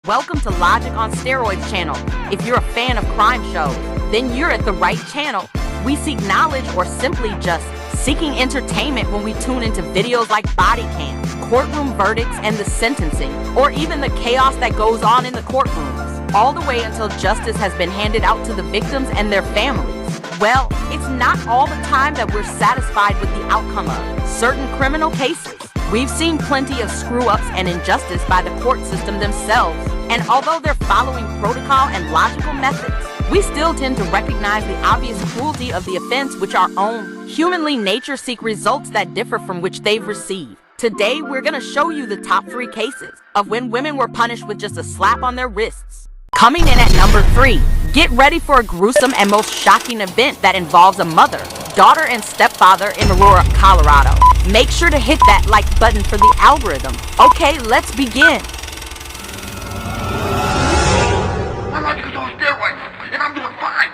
Welcome to Logic on Steroids channel. If you're a fan of crime shows, then you're at the right channel. We seek knowledge or simply just seeking entertainment when we tune into videos like body cams, courtroom verdicts, and the sentencing, or even the chaos that goes on in the courtrooms, all the way until justice has been handed out to the victims and their families. Well, it's not all the time that we're satisfied with the outcome of certain criminal cases. We've seen plenty of screw-ups and injustice by the court system themselves, and although they're following protocol and logical methods, we still tend to recognize the obvious cruelty of the offense which our own humanly nature seek results that differ from which they've received. Today, we're gonna show you the top 3 cases of when women were punished with just a slap on their wrists. Coming in at number 3, get ready for a gruesome and most shocking event that involves a mother, daughter, and stepfather in Aurora, Colorado. Make sure to hit that like button for the algorithm. Okay, let's begin. I like to go steroids, and I'm doing fine.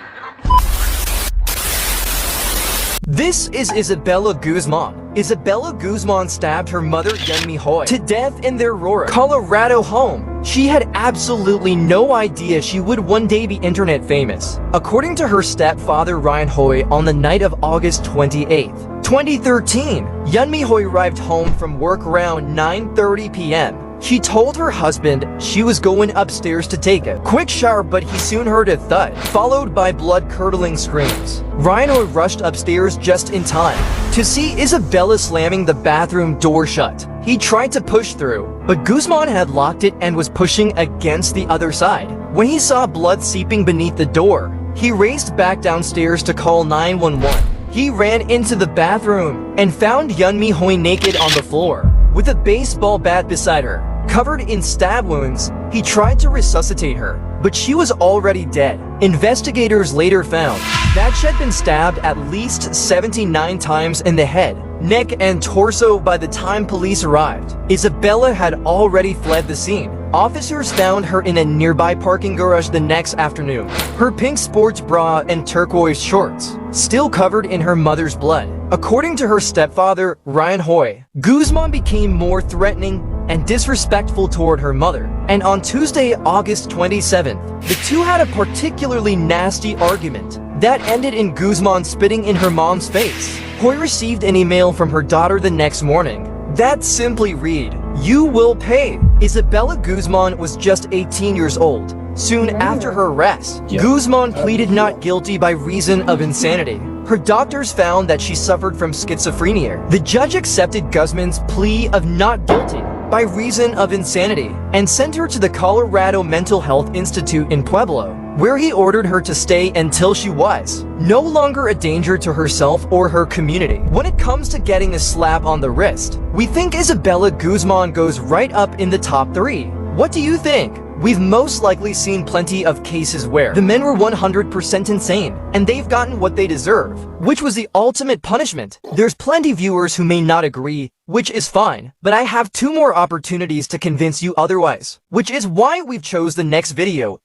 This is Isabella Guzman. Isabella Guzman stabbed her mother Yeonmi Hoi to death in their Aurora, Colorado home. She had absolutely no idea she would one day be internet famous. According to her stepfather Ryan Hoi, on the night of August 28th, 2013, Yeonmi Hoi arrived home from work around 9:30 p.m. She told her husband she was going upstairs to take a quick shower, but he soon heard a thud, followed by blood-curdling screams. Ryan Hoi rushed upstairs just in time to see Isabella slamming the bathroom door shut. He tried to push through, but Guzman had locked it and was pushing against the other side. When he saw blood seeping beneath the door, he raced back downstairs to call 911. He ran into the bathroom and found Yeonmi Hoi naked on the floor, with a baseball bat beside her, covered in stab wounds. He tried to resuscitate her, but she was already dead. Investigators later found that she had been stabbed at least 79 times in the head, neck, and torso. By the time police arrived, Isabella had already fled the scene. Officers found her in a nearby parking garage the next afternoon, her pink sports bra and turquoise shorts still covered in her mother's blood. According to her stepfather, Ryan Hoi, Guzman became more threatening and disrespectful toward her mother, and on Tuesday, August 27th, the two had a particularly nasty argument that ended in Guzman spitting in her mom's face. Hoi received an email from her daughter the next morning that simply read, "You will pay." Isabella Guzman was just 18 years old. Soon after her arrest, Guzman pleaded not guilty by reason of insanity. Her doctors found that she suffered from schizophrenia. The judge accepted Guzman's plea of not guilty by reason of insanity and sent her to the Colorado Mental Health Institute in Pueblo, where he ordered her to stay until she was no longer a danger to herself or her community. When it comes to getting a slap on the wrist, we think Isabella Guzman goes right up in the top 3. What do you think? We've most likely seen plenty of cases where the men were 100% insane, and they've gotten what they deserve, which was the ultimate punishment. There's plenty viewers who may not agree, which is fine, but I have 2 more opportunities to convince you otherwise, which is why we've chose the next video.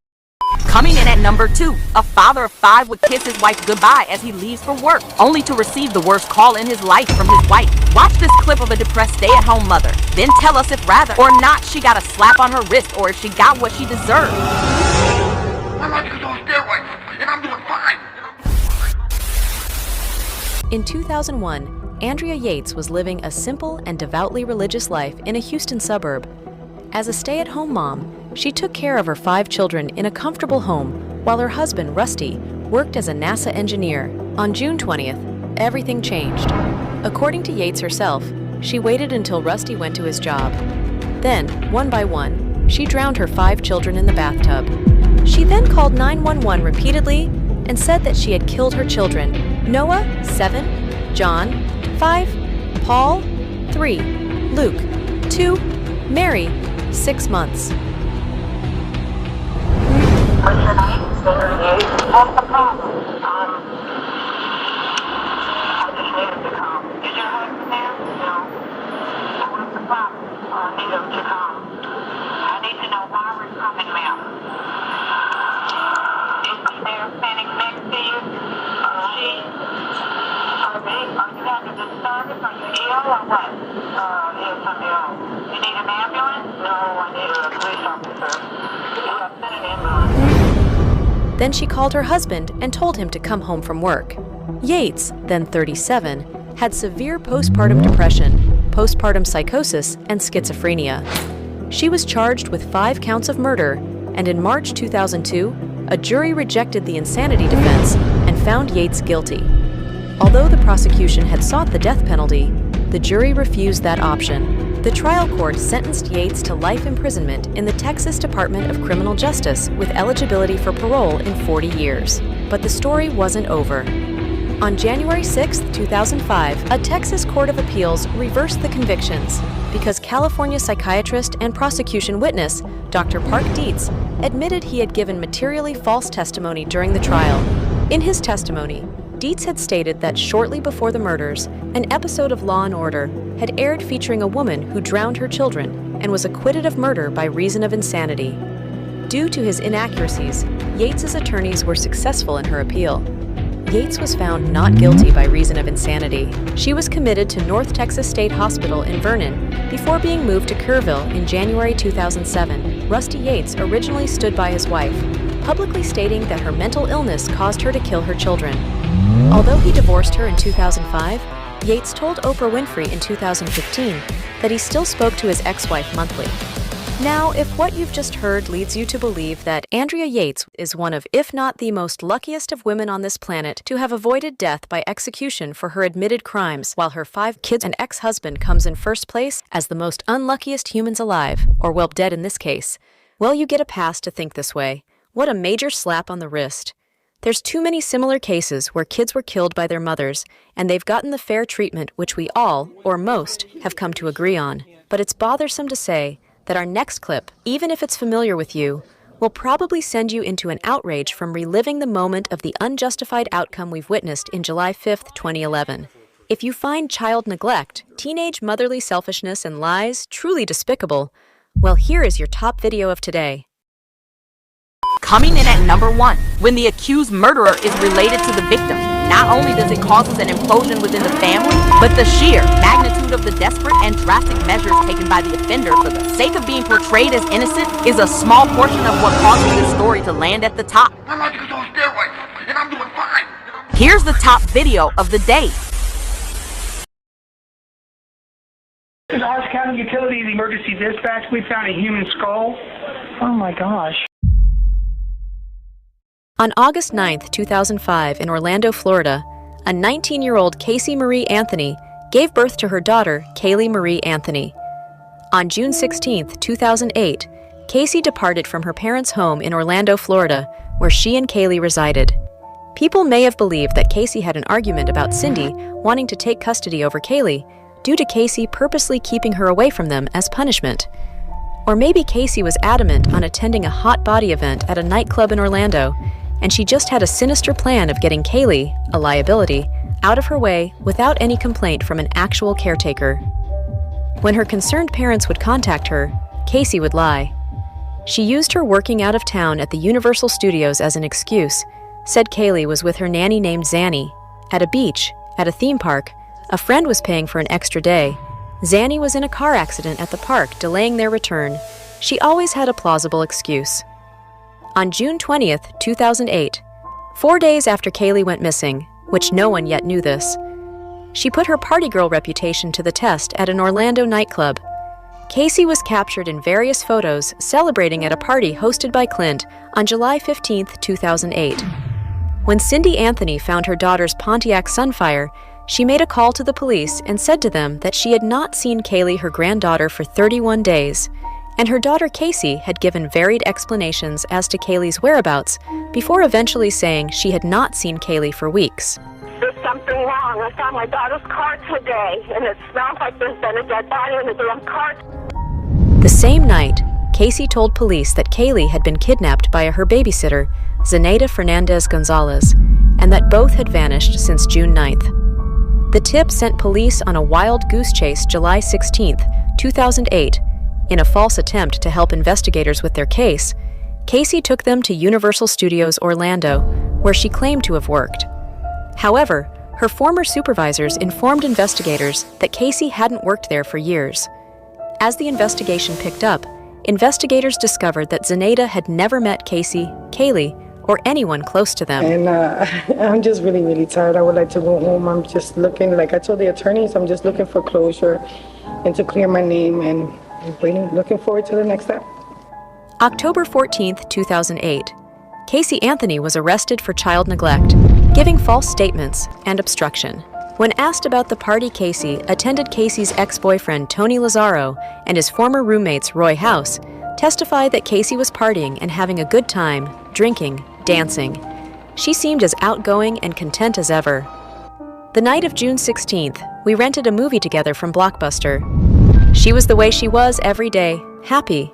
Coming in at number 2, a father of 5 would kiss his wife goodbye as he leaves for work, only to receive the worst call in his life from his wife. Watch this clip of a depressed stay-at-home mother, then tell us if rather or not she got a slap on her wrist or if she got what she deserved. I like to go steroids, and I'm doing fine. In 2001, Andrea Yates was living a simple and devoutly religious life in a Houston suburb. As a stay-at-home mom, she took care of her 5 children in a comfortable home while her husband, Rusty, worked as a NASA engineer. On June 20th, everything changed. According to Yates herself, she waited until Rusty went to his job. Then, one by one, she drowned her 5 children in the bathtub. She then called 911 repeatedly and said that she had killed her children: Noah, 7, John, 5, Paul, 3, Luke, 2, Mary, 6 months. What's your name? What's the problem? I just needed to come. Is your husband there? No. So what's the problem? I need him to come. I need to know why we're coming, ma'am. Is he there standing next to you? She? Are you having a disturbance? Are you ill or what? Yes, I'm ill. You need an ambulance? No, I need a police officer. Then she called her husband and told him to come home from work. Yates, then 37, had severe postpartum depression, postpartum psychosis, and schizophrenia. She was charged with 5 counts of murder, and in March 2002, a jury rejected the insanity defense and found Yates guilty. Although the prosecution had sought the death penalty, the jury refused that option. The trial court sentenced Yates to life imprisonment in the Texas Department of Criminal Justice with eligibility for parole in 40 years. But the story wasn't over. On January 6, 2005, a Texas Court of Appeals reversed the convictions because California psychiatrist and prosecution witness Dr. Park Dietz admitted he had given materially false testimony during the trial. In his testimony, Dietz had stated that shortly before the murders, an episode of Law & Order had aired featuring a woman who drowned her children and was acquitted of murder by reason of insanity. Due to his inaccuracies, Yates's attorneys were successful in her appeal. Yates was found not guilty by reason of insanity. She was committed to North Texas State Hospital in Vernon before being moved to Kerrville in January 2007. Rusty Yates originally stood by his wife, publicly stating that her mental illness caused her to kill her children. Although he divorced her in 2005, Yates told Oprah Winfrey in 2015 that he still spoke to his ex-wife monthly. Now, if what you've just heard leads you to believe that Andrea Yates is one of, if not the most luckiest of women on this planet to have avoided death by execution for her admitted crimes, while her 5 kids and ex-husband comes in first place as the most unluckiest humans alive, or well, dead in this case, well, you get a pass to think this way. What a major slap on the wrist. There's too many similar cases where kids were killed by their mothers, and they've gotten the fair treatment which we all, or most, have come to agree on. But it's bothersome to say that our next clip, even if it's familiar with you, will probably send you into an outrage from reliving the moment of the unjustified outcome we've witnessed in July 5, 2011. If you find child neglect, teenage motherly selfishness, and lies truly despicable, well, here is your top video of today. Coming in at number 1, when the accused murderer is related to the victim, not only does it cause an implosion within the family, but the sheer magnitude of the desperate and drastic measures taken by the offender for the sake of being portrayed as innocent is a small portion of what causes this story to land at the top. I'm not going to on steroids, and I'm doing fine. Here's the top video of the day. This is Orange County Utilities Emergency Dispatch. We found a human skull. Oh my gosh. On August 9, 2005, in Orlando, Florida, a 19-year-old Casey Marie Anthony gave birth to her daughter, Kaylee Marie Anthony. On June 16, 2008, Casey departed from her parents' home in Orlando, Florida, where she and Kaylee resided. People may have believed that Casey had an argument about Cindy wanting to take custody over Kaylee due to Casey purposely keeping her away from them as punishment. Or maybe Casey was adamant on attending a hot body event at a nightclub in Orlando, and she just had a sinister plan of getting Kaylee, a liability, out of her way without any complaint from an actual caretaker. When her concerned parents would contact her, Casey would lie. She used her working out of town at the Universal Studios as an excuse, said Kaylee was with her nanny named Zanny, at a beach, at a theme park, a friend was paying for an extra day. Zanny was in a car accident at the park, delaying their return. She always had a plausible excuse. On June 20, 2008, 4 days after Kaylee went missing, which no one yet knew this, she put her party girl reputation to the test at an Orlando nightclub. Casey was captured in various photos celebrating at a party hosted by Clint on July 15, 2008. When Cindy Anthony found her daughter's Pontiac Sunfire, she made a call to the police and said to them that she had not seen Kaylee, her granddaughter, for 31 days, and her daughter Casey had given varied explanations as to Kaylee's whereabouts before eventually saying she had not seen Kaylee for weeks. There's something wrong. I found my daughter's car today, and it smells like there's been a dead body in the damn car. The same night, Casey told police that Kaylee had been kidnapped by her babysitter, Zenaida Fernandez Gonzalez, and that both had vanished since June 9th. The tip sent police on a wild goose chase July 16, 2008. In a false attempt to help investigators with their case, Casey took them to Universal Studios Orlando, where she claimed to have worked. However, her former supervisors informed investigators that Casey hadn't worked there for years. As the investigation picked up, investigators discovered that Zenaida had never met Casey, Kaylee, or anyone close to them. And I'm just really, really tired. I would like to go home. I'm just looking, like I told the attorneys, I'm just looking for closure and to clear my name, and waiting, looking forward to the next step. October 14th, 2008. Casey Anthony was arrested for child neglect, giving false statements, and obstruction. When asked about the party Casey attended, Casey's ex-boyfriend Tony Lazzaro and his former roommates Roy House testified that Casey was partying and having a good time, drinking, dancing. She seemed as outgoing and content as ever. The night of June 16th, we rented a movie together from Blockbuster. She was the way she was every day, happy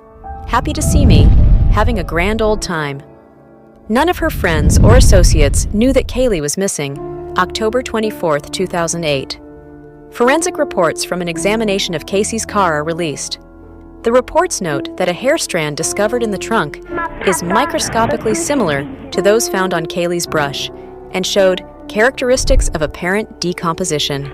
to see me, having a grand old time. None of her friends or associates knew that Kaylee was missing. October 24th, 2008. Forensic reports from an examination of Casey's car are released. The reports note that a hair strand discovered in the trunk is microscopically similar to those found on Kaylee's brush and showed characteristics of apparent decomposition.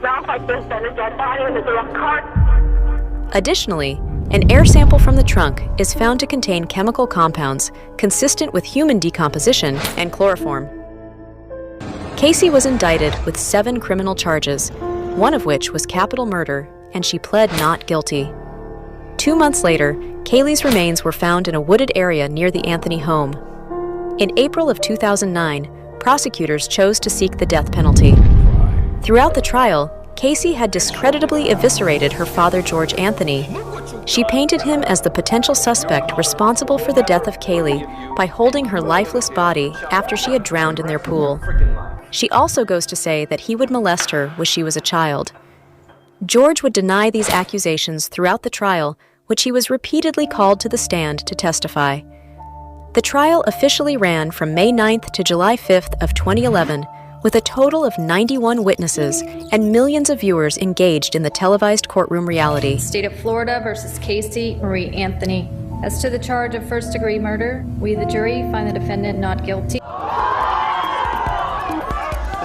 Additionally, an air sample from the trunk is found to contain chemical compounds consistent with human decomposition and chloroform. Casey was indicted with 7 criminal charges, one of which was capital murder, and she pled not guilty. 2 months later, Kaylee's remains were found in a wooded area near the Anthony home. In April of 2009, prosecutors chose to seek the death penalty. Throughout the trial, Casey had discreditably eviscerated her father, George Anthony. She painted him as the potential suspect responsible for the death of Kaylee by holding her lifeless body after she had drowned in their pool. She also goes to say that he would molest her when she was a child. George would deny these accusations throughout the trial, which he was repeatedly called to the stand to testify. The trial officially ran from May 9th to July 5th of 2011, with a total of 91 witnesses and millions of viewers engaged in the televised courtroom reality. State of Florida versus Casey Marie Anthony. As to the charge of first-degree murder, we, the jury, find the defendant not guilty. This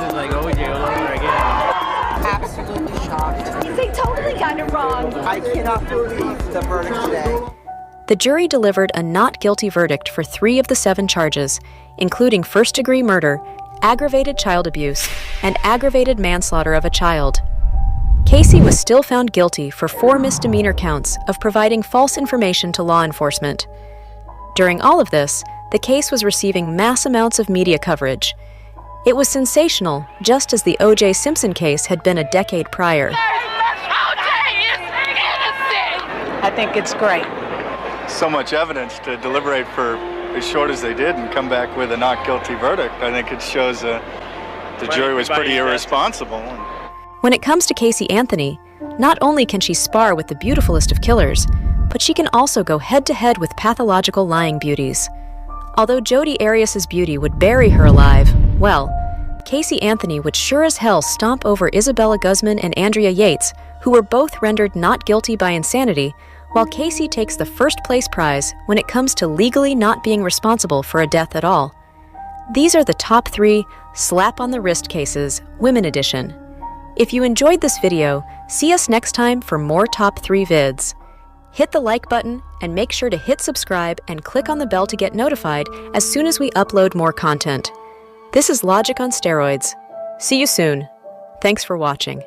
is like OJ all over again. Absolutely shocked. They totally got it wrong. I cannot believe the verdict today. The jury delivered a not guilty verdict for 3 of the 7 charges, including first-degree murder, aggravated child abuse, and aggravated manslaughter of a child. Casey was still found guilty for 4 misdemeanor counts of providing false information to law enforcement. During all of this, the case was receiving mass amounts of media coverage. It was sensational, just as the O.J. Simpson case had been a decade prior. I think it's great. So much evidence to deliberate for as short as they did and come back with a not guilty verdict. I think it shows the jury was pretty irresponsible. When it comes to Casey Anthony, not only can she spar with the beautifulest of killers, but she can also go head-to-head with pathological lying beauties. Although Jodi Arias's beauty would bury her alive, well, Casey Anthony would sure as hell stomp over Isabella Guzman and Andrea Yates, who were both rendered not guilty by insanity, while Casey takes the first-place prize when it comes to legally not being responsible for a death at all. These are the top 3 slap-on-the-wrist cases, Women Edition. If you enjoyed this video, see us next time for more top 3 vids. Hit the like button and make sure to hit subscribe and click on the bell to get notified as soon as we upload more content. This is Logic on Steroids. See you soon. Thanks for watching.